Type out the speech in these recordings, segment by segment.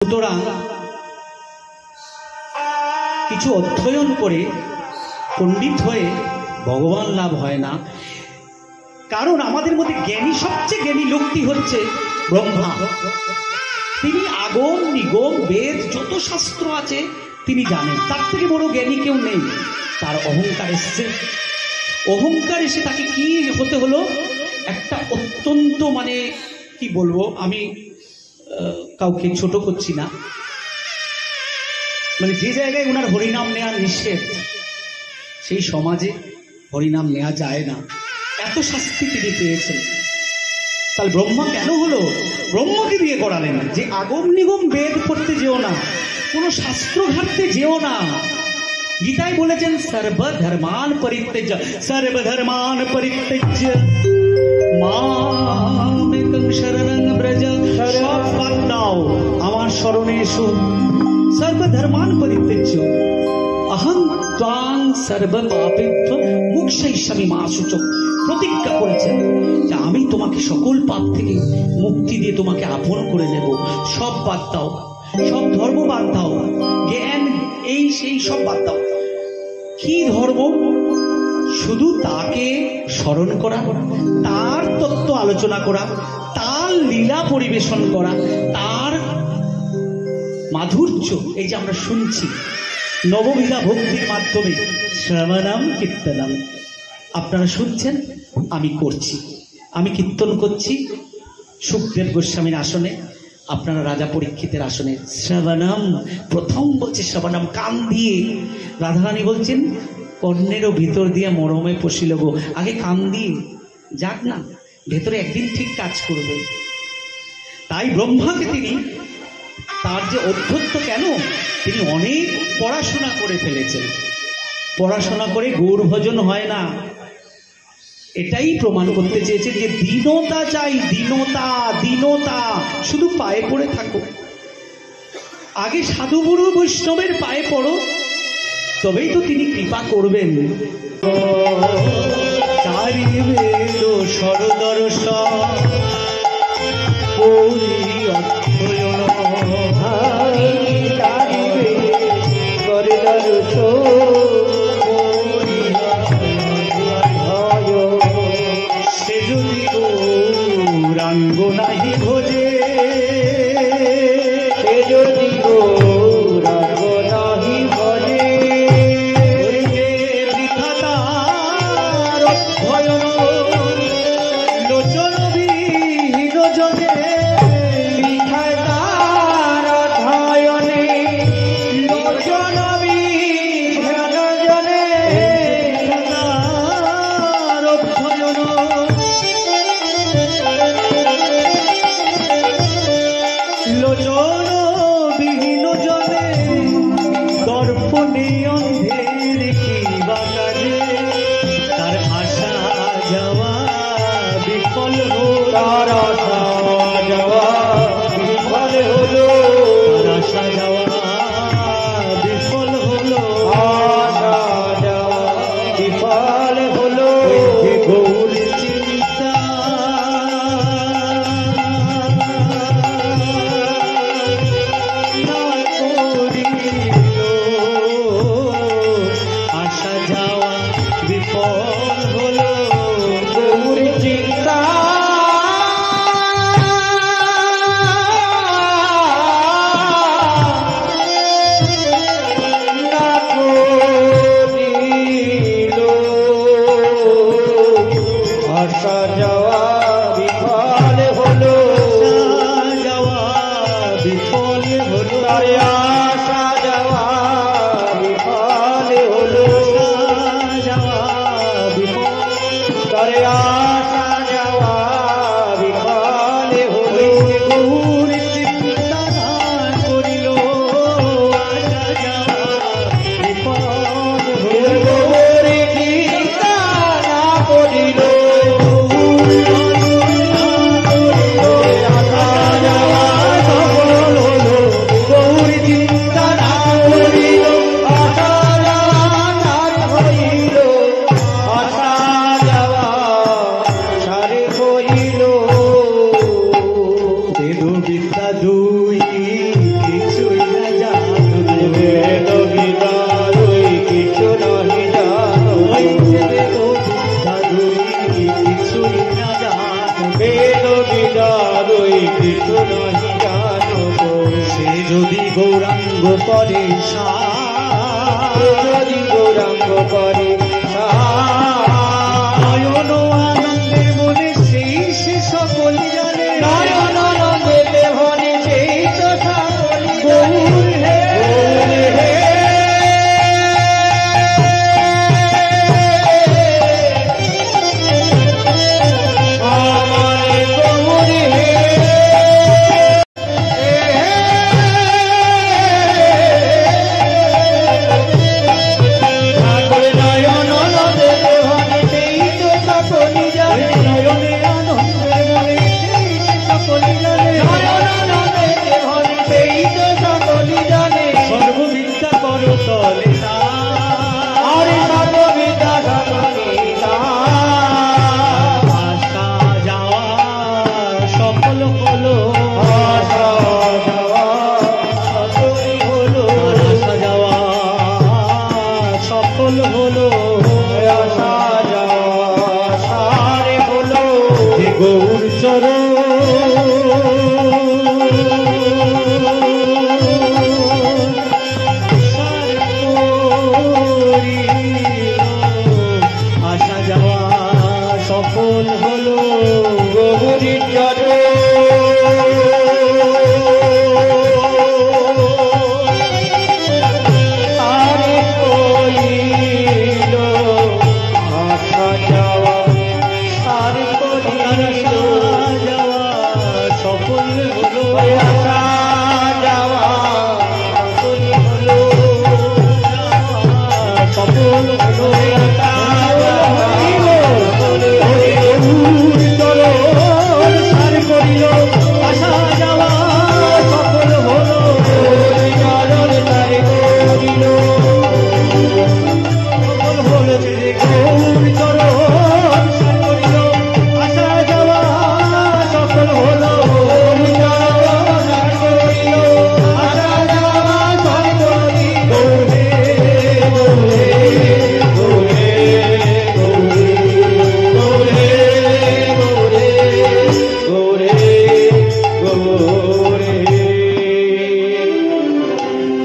সুতরাং কিছু অধ্যয়ন করে পণ্ডিত হয়ে ভগবান লাভ হয় না। কারণ আমাদের মধ্যে জ্ঞানী, সবচেয়ে জ্ঞানী লোকটি হচ্ছে ব্রহ্মা। তিনি আগম নিগম বেদ যত শাস্ত্র আছে তিনি জানেন, তার থেকে বড় জ্ঞানী কেউ নেই। তার অহংকার এসছে, অহংকার এসে তাকে কি হতে হলো, একটা অত্যন্ত কি বলবো, আমি কাউকে ছোট করছি না, যে জায়গায় ওনার হরিনাম নেওয়া নিষেধ সেই সমাজে হরিনাম নেওয়া যায় না, এত শাস্তি তিনি পেয়েছেন। তাহলে ব্রহ্মা কেন হলো? ব্রহ্মাকে দিয়ে করালেন যে আগম নিগম বেদ পড়তে যেও না, কোনো শাস্ত্র ঘাটতে যেও না। গীতায় বলেছেন সর্বধর্মান পরিত্যজ্য, সর্বধর্মান পরিত্যজ্য মামেকং শরণং ব্রজ। সব বাদ দাও, আমার শরণে এসো। সর্বধর্মান পরিত্যজ্য অহং ত্বাং সর্বপাপেভ্যো মোক্ষয়িষ্যামি মা শুচক। প্রতিজ্ঞা করেছেন যে আমি তোমাকে সকল পাপ থেকে মুক্তি দিয়ে তোমাকে আপন করে নেব। সব বাদ দাও, সব ধর্ম বাদ দাও, জ্ঞান এই সেই সব বাদ দাও। কি ধর্ম? শুধু তাকে স্মরণ করা, তার তত্ত্ব আলোচনা করা, তার লীলা পরিবেশন করা, তার মাধুর্য এই যে আমরা শুনছি নববিধা ভক্তির মাধ্যমে, শ্রবণম কীর্তনম। আপনারা শুনছেন, আমি করছি, আমি কীর্তন করছি সুখদেব গোস্বামীর আসনে, আপনারা রাজা পরীক্ষিতের আসনে। শ্রবণম, প্রথম বলছে শ্রবণম, কান দিয়ে। রাধারানী বলছেন কর্ণেরও ভিতর দিয়ে মরমে পশিল গো। আগে কান দিয়ে যাক না, ভেতরে একদিন ঠিক কাজ করবে। তাই ব্রহ্মাকে তিনি, তার যে অধ্যত্ত, কেন তিনি অনেক পড়াশোনা করে ফেলেছেন। পড়াশোনা করে গৌর ভজন হয় না, এটাই প্রমাণ করতে চেয়েছে যে দীনতা চাই, দীনতা, দীনতা। শুধু পায়ে পড়ে থাকো, আগে সাধুগুরু বৈষ্ণবের পায়ে পড়ো, তবেই তো তিনি কৃপা করবেন। চারি বেদ সরদর্শন করি অধ্যয়ন, চারি বেদ সরদর্শন সে যদি গৌরাঙ্গ নাহি ভজে, সে যদি গৌরাঙ্গ নাহি ভজে, বৃথা তার অধ্যয়ন। লোচন বিহীন জনে, বৃথা তার অধ্যয়নে, লোচন বিহীন জনে তার অধ্যয়ন। লোচন বিহীন জনে দর্পণে অন্ধের কিবা কাজে, তার আশা যাওয়া বিফল হলো, তার আশা যাওয়া বিফল হলো, তার আশা যাওয়া বিফল হলো, আশা যাওয়া বিফল হলো। গৌর চিন্তা না করিল, আশা যাওয়া বিফল হলো। গৌর চিন্তা না করিল, আশা যাওয়া বিফল হলো, যাওয়া বিফল হলো, তারে আশা যাওয়া বিফল হলো, যাওয়া বিফল, তারে আশা যাওয়া বিফল হলো। গৌর চিন্তা না করিল, আশা যাওয়া বিফল হলো। গৌর চিন্তা না করিল, আশা যাওয়া সফল হলো। গৌর চিন্তা যদি গৌরাঙ্গ করে যদি গৌরাঙ্গ করে নয়ন আনন্দে মনে সেই সে সকলি জানে নয়ন আনন্দে দেহনে সেই তো সকলি গৌর হে গৌর চরণ আসা যাওয়া সফল হলো গৌরীর চরণ আরে কইল আসা যাওয়া সারে সফল হলো আসা যাওয়া সফল হলো সার করিল আসা যাওয়া সফল হলো সফল হলো যে গৌর চরণ সার করিল আসা যাওয়া সফল হলো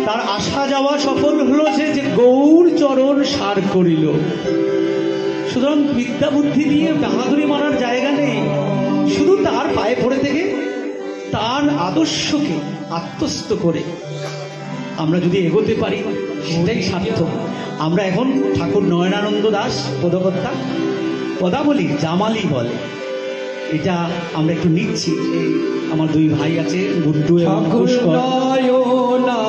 তার আসা যাওয়া সফল হলো যে গৌর চরণ সার করিল। সুতরাং বিদ্যা বুদ্ধি দিয়ে বাহাদুরি মারার জায়গা নেই, শুধু তার পায়ে পড়ে থেকে তার আদর্শকে আত্মস্থ করে আমরা যদি এগোতে পারি সেটাই সার্থক। আমরা এখন ঠাকুর নয়নানন্দ দাস পদকর্তা পদাবলী জামালি বলে, এটা আমরা একটু নিচ্ছি। আমার দুই ভাই আছে গুড্ডু এবং পুষ্কর। নয়নানন্দে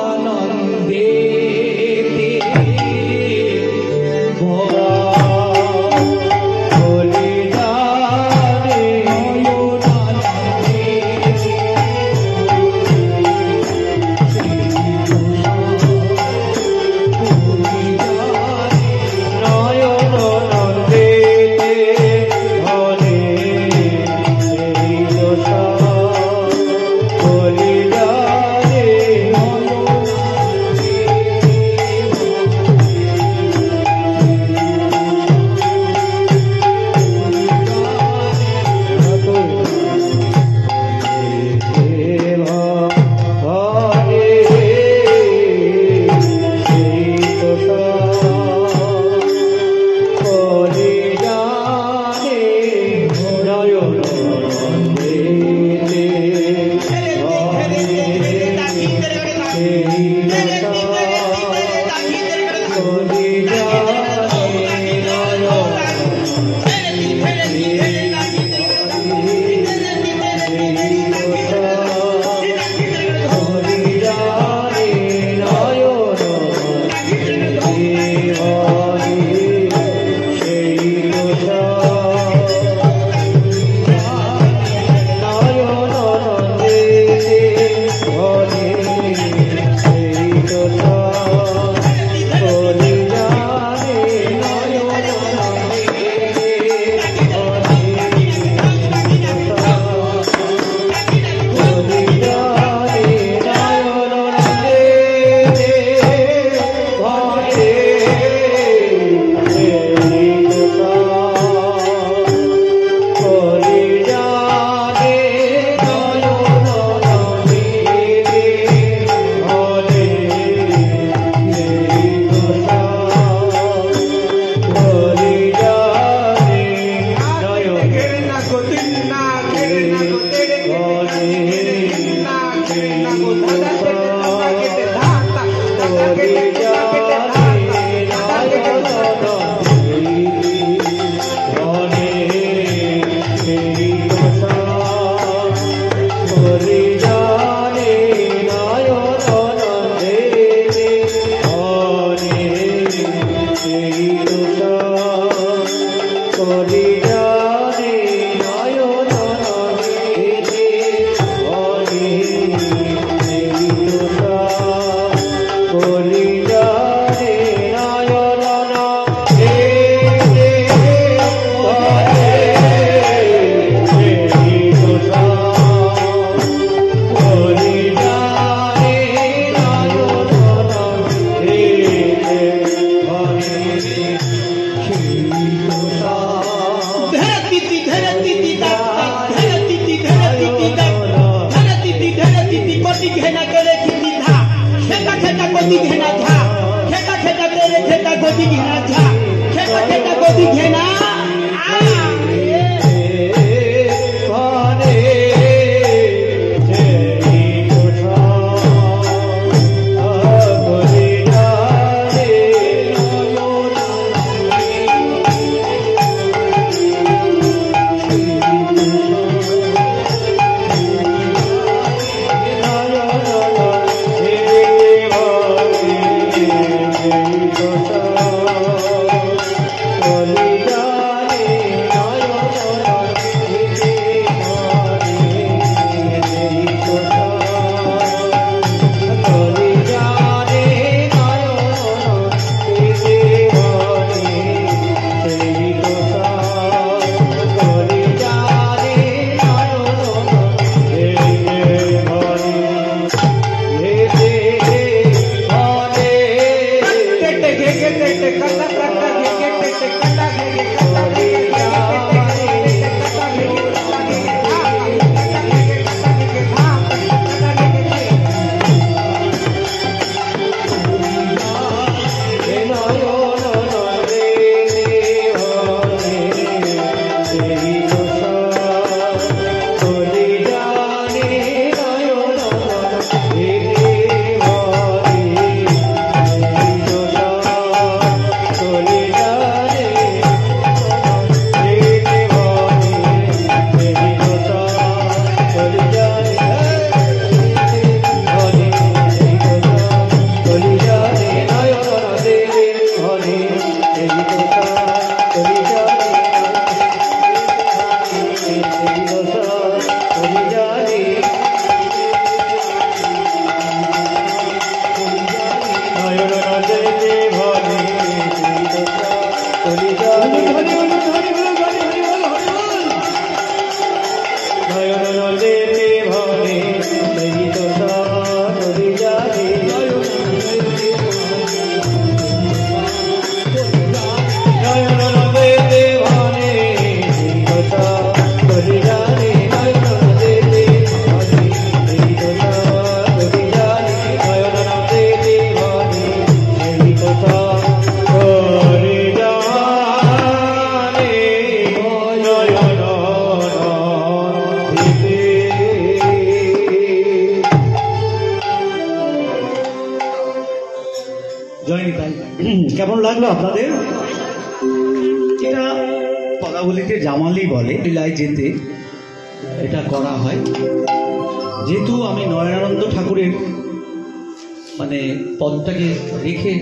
কেমন লাগলো আপনাদের? এটা পদাবলিতে জামালি বলে, লীলায় যেতে এটা করা হয়। যেহেতু আমি নয়নানন্দ ঠাকুরের মানে পদটাকে রেখে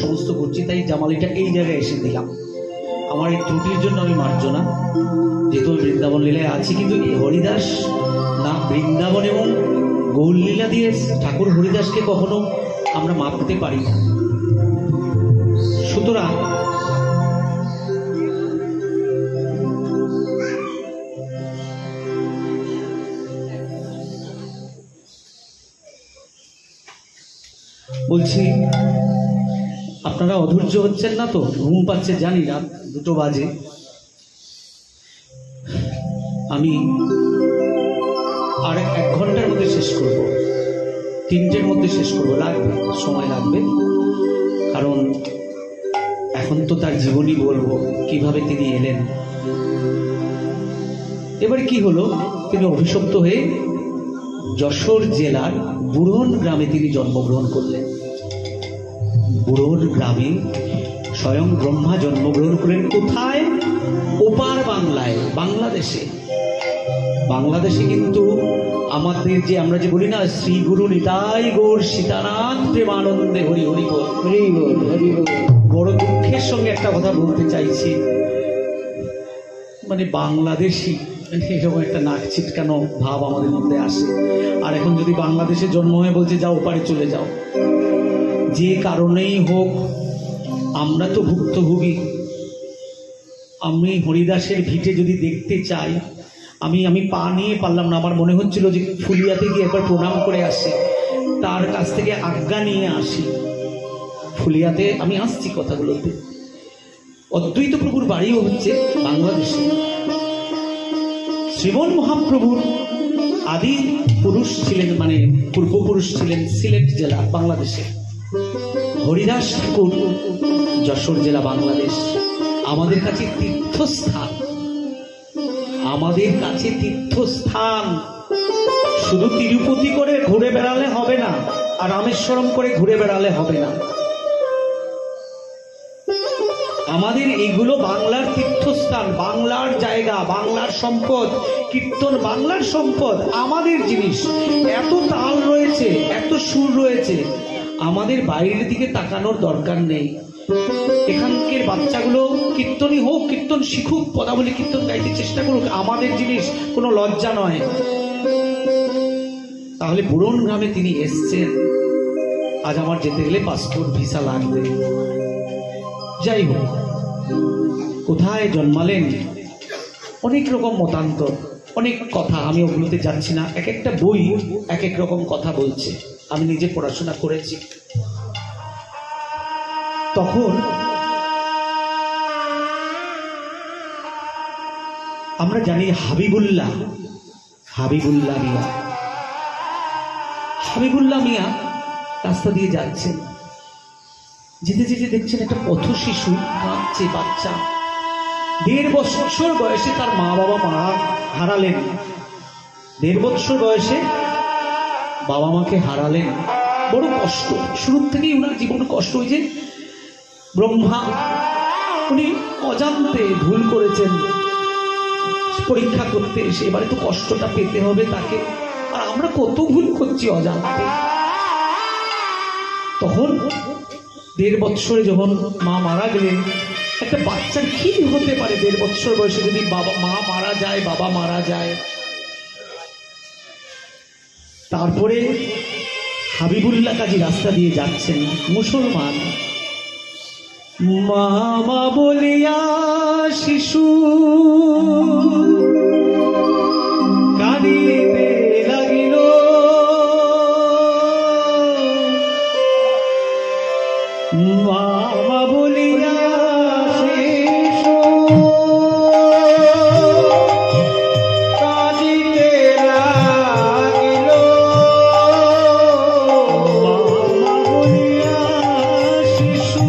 সমস্ত করছি, তাই জামালিটা এই জায়গায় এসে দিলাম। আমার এই ত্রুটির জন্য আমি মার্জনা, যেহেতু আমি বৃন্দাবন লীলায় আছি। কিন্তু এই হরিদাস না, বৃন্দাবন এবং গৌরলীলা দিয়ে ঠাকুর হরিদাসকে কখনো আমরা মাপতে পারি না। সুতরাং বলছি, আপনারা অধৈর্য হচ্ছেন না তো? ঘুম পাচ্ছে জানি, রাত 2টো বাজে। আমি আর 1 ঘন্টার মধ্যে শেষ করব, 3টের মধ্যে শেষ করব। লাগবে, সময় লাগবে, কারণ এখন তো তার জীবনী বলবো, কিভাবে তিনি এলেন। এবার কি হলো, তিনি অভিশপ্ত হয়ে যশোর জেলার বুড়ন গ্রামে তিনি জন্মগ্রহণ করলেন। বুড়োর গ্রামে স্বয়ং ব্রহ্মা জন্মগ্রহণ করেন। কোথায়? ওপার বাংলায়, বাংলাদেশে। বাংলাদেশে কিন্তু আমাদের যে আমরা যে বলি না, শ্রী গুরু নিতাই গৌর সীতানাথ প্রেমানন্দে হরি হরি বল, হরি বল, হরি বল। বড় দুঃখের সঙ্গে একটা কথা বলতে চাইছি, মানে বাংলাদেশি এরকম একটা নাক ছিটকানো ভাব আমাদের মধ্যে আসে। আর এখন যদি বাংলাদেশে জন্ম হয়ে বলছে যাও ওপারে চলে যাও, যে কারণেই হোক আমরা তো ভুক্তভোগী। আমি হরিদাসের ভিটে যদি দেখতে চাই, আমি পা নিয়ে পারলাম না। আমার মনে হচ্ছিল যে ফুলিয়াতে গিয়ে একবার প্রণাম করে আসি, তার কাছ থেকে আজ্ঞা নিয়ে আসি। ফুলিয়াতে আমি আসছি কথাগুলোতে। অদ্বৈত প্রভুর বাড়িও হচ্ছে বাংলাদেশে। শ্রীমন মহাপ্রভুর আদি পুরুষ ছিলেন, মানে পূর্বপুরুষ ছিলেন সিলেট জেলা, বাংলাদেশে। হরিদাস ঠাকুর যশোর জেলা, বাংলাদেশ। আমাদের কাছে তীর্থস্থান, আমাদের কাছে তীর্থস্থান। শুধু তিরুপতি করে ঘুরে বেড়ালে হবে না, আর রামেশ্বরম করে ঘুরে বেড়ালে হবে না। আমাদের এইগুলো বাংলার তীর্থস্থান, বাংলার জায়গা, বাংলার সম্পদ। কীর্তন বাংলার সম্পদ, আমাদের জিনিস। এত তাল রয়েছে, এত সুর রয়েছে, আমাদের বাইরের দিকে তাকানোর দরকার নেই। এখানকার বাচ্চাগুলো কীর্তনই হোক, কীর্তন শিখুক, পদাবলী কীর্তন গাইতে চেষ্টা করুক, আমাদের জিনিস, কোনো লজ্জা নয়। তাহলে বুড়ন গ্রামে তিনি এসছেন। আজ আমার যেতে গেলে পাসপোর্ট ভিসা লাগবে। যাই হোক, কোথায় জন্মালেন, অনেক রকম মতান্তর, অনেক কথা, আমি ওগুলোতে যাচ্ছি না। এক একটা বই এক এক রকম কথা বলছে। আমি নিজে পড়াশোনা করেছি। তখন আমরা জানি হাবিবুল্লাহ মিয়া রাস্তা দিয়ে যাচ্ছেন। যেতে যেতে দেখছেন একটা পথ শিশু কাঁদছে, বাচ্চা। 1.5 বছর বয়সে তার মা বাবা হারালেন। 1.5 বছর বয়সে বাবা মাকে হারালেন। বড় কষ্ট, শুরুর থেকেই ওনার জীবনে কষ্ট। ওই যে ব্রহ্মা, উনি অজান্তে ভুল করেছেন পরীক্ষা করতে এসে, এবারে তো কষ্টটা পেতে হবে তাকে। আর আমরা কত ভুল করছি অজান্তে। তখন 1.5 বছরে যখন মা মারা গেলেন, একটা বাচ্চার কি হতে পারে 1.5 বছর বয়সে যদি মা মারা যায়, বাবা মারা যায়। তারপরে হাবিবুল্লাহ কাজী রাস্তা দিয়ে যাচ্ছেন, মুসলমান। মামা বলিয়া শিশু কাঁদিতে লাগিল, মামা বলিয়া শিশু কাঁদিতে লাগিল, মামা বলিয়া শিশু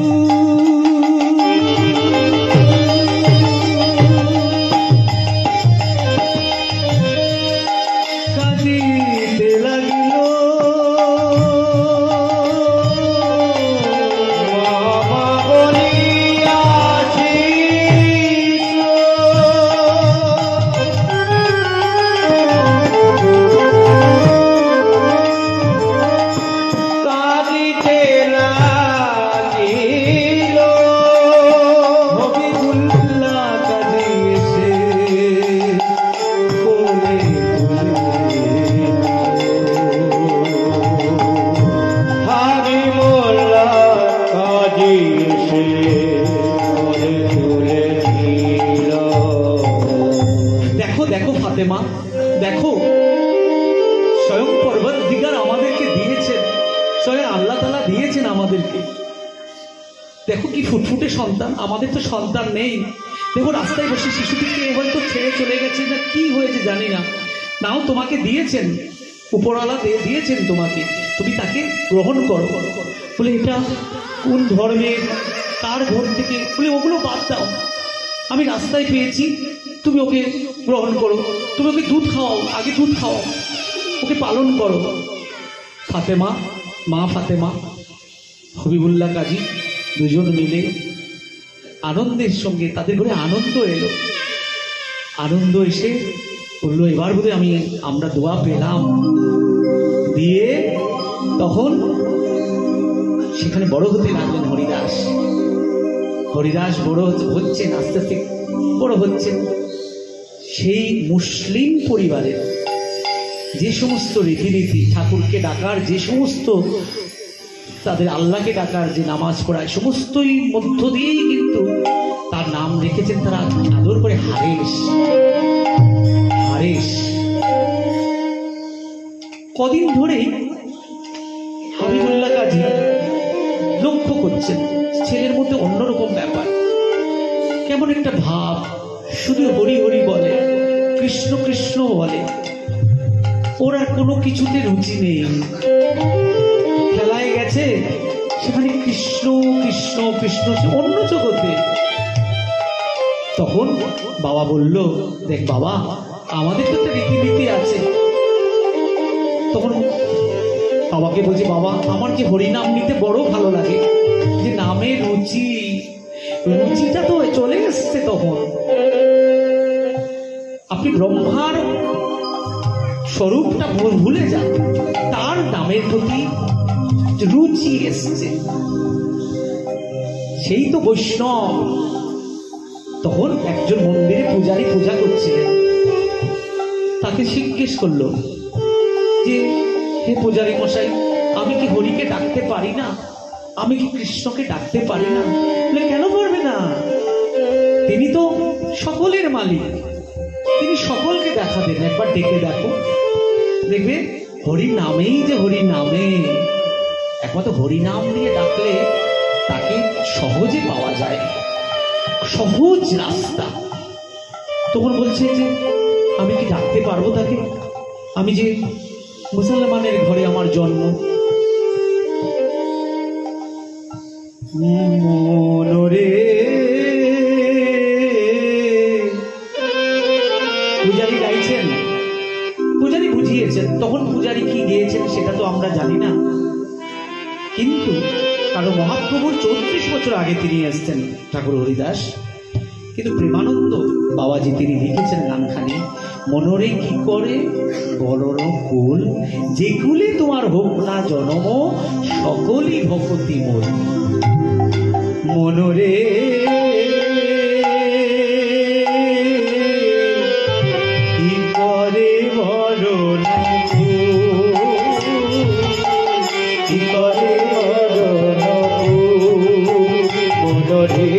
কাঁদিতে লাগিল। মামা বলিয়া শিশু কাঁদিতে লাগিল, হাবিবুল্লাহ কাজী এসে কোলে হাবিবুল্লাহ কাজী এসে কোলে তুলেছিল। দেখো দেখো ফাতেমা, দেখো স্বয়ং পরবর্তীকার আমাদেরকে দিয়েছেন, স্বয়ং আল্লাহ তাআলা দিয়েছেন আমাদেরকে। দেখো কি ফুটফুটে সন্তান, আমাদের তো সন্তান নেই। দেখো রাস্তায় বসে শিশুটিকে হয়তো ছেড়ে চলে গেছে, না কি হয়েছে জানি না, নাও তোমাকে দিয়েছেন, উপরওয়ালা দিয়েছেন তোমাকে, তুমি তাকে গ্রহণ করো। বলে এটা কোন ধর্মের, কার ঘর থেকে? বলে ওগুলো বাদ দাও, আমি রাস্তায় পেয়েছি, তুমি ওকে গ্রহণ করো, তুমি ওকে দুধ খাওয়াও, আগে দুধ খাওয়াও, ওকে পালন করো। ফাতেমা, মা ফাতেমা হবিবুল্লাহ কাজী দুজন মিলে আনন্দের সঙ্গে, তাদের ঘরে আনন্দ এলো। আনন্দ এসে বললো এবার বোধ আমরা দোয়া পেলাম। দিয়ে তখন সেখানে বড় হতে লাগলেন হরিদাস। হরিদাস বড় হচ্ছেন, আস্তে আস্তে বড় হচ্ছেন। সেই মুসলিম পরিবারের যে সমস্ত রীতিনীতি, ঠাকুরকে ডাকার যে সমস্ত, তাদের আল্লাহকে ডাকার যে নামাজ পড়ায়, সমস্তই মধ্য দিয়েই কিন্তু তার নাম রেখেছেন তারা আদর করে হারেস। হারেস কদিন ধরেই হবিবুল্লাহ কাজী লক্ষ্য করছেন ছেলের মধ্যে অন্যরকম ব্যাপার, কেমন একটা ভাব, শুধু হরি হরি বলে, কৃষ্ণ কৃষ্ণ বলে, ওর আর কোনো কিছুতে রুচি নেই। খেলায় গেছে, সেখানে কৃষ্ণ কৃষ্ণ কৃষ্ণ, অন্য জগতে। তখন বাবা বলল, দেখ বাবা, আমাদের তো একটা রীতিনীতি আছে। তখন বাবাকে বলছে, বাবা আমার যে হরিনাম নিতে বড় ভালো লাগে, যে নামের রুচি, রুচিটা তো চলে এসছে। তখন আপনি ব্রহ্মার স্বরূপটা ভুলে যান, তার নামের প্রতি রুচি এসছে, সেই তো বৈষ্ণব। তখন একজন মন্দিরে পূজারী পূজা করছিলেন, তাকে জিজ্ঞেস করলো যে হে পূজারী মশাই, আমি কি হরিকে ডাকতে পারি না? আমি কি কৃষ্ণকে ডাকতে পারি না? কেন পারবে না? তিনি তো সকলের মালিক, তিনি সকলকে দেখা দেন। একবার ডেকে দেখো, দেখবে হরি নামেই যে হরি নামে, একমাত্র হরিনাম দিয়ে ডাকলে তাকে সহজে পাওয়া যায়, সহজ রাস্তা। তখন বলছে যে আমি কি ডাকতে পারবো তাকে? আমি যে মুসলমানের ঘরে আমার জন্ম। মনরে পূজারী গাইছেন, পূজারী বুঝিয়েছেন। তখন পূজারী কি গিয়েছেন সেটা তো আমরা জানি না, কিন্তু কারণ মহাপ্রভুর 34 বছর আগে তিনি এসছেন ঠাকুর হরিদাস। কিন্তু প্রেমানন্দ বাবাজি তিনি লিখেছেন গানখানি, মনরে কি করে বলর কুল, যে কুলে তোমার হোক না জনম, সকলই ভকতি মোর। মনরে কি করে বলর কুল, কি করে বলর কুল, মনরে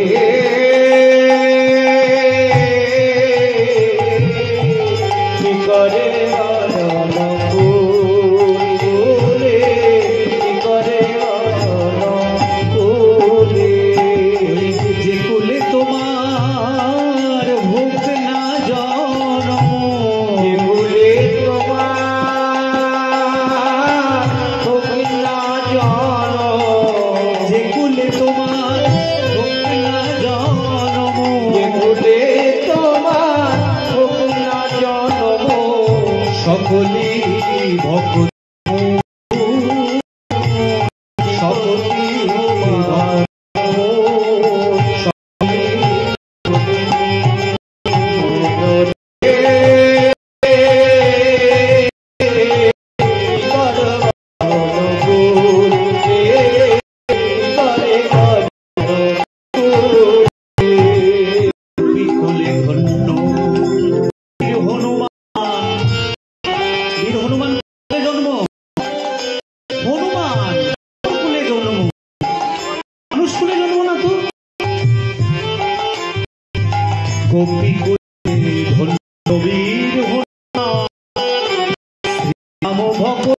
সকলি ভক্ত গোপী ধন্য বীর রাম ভক্ত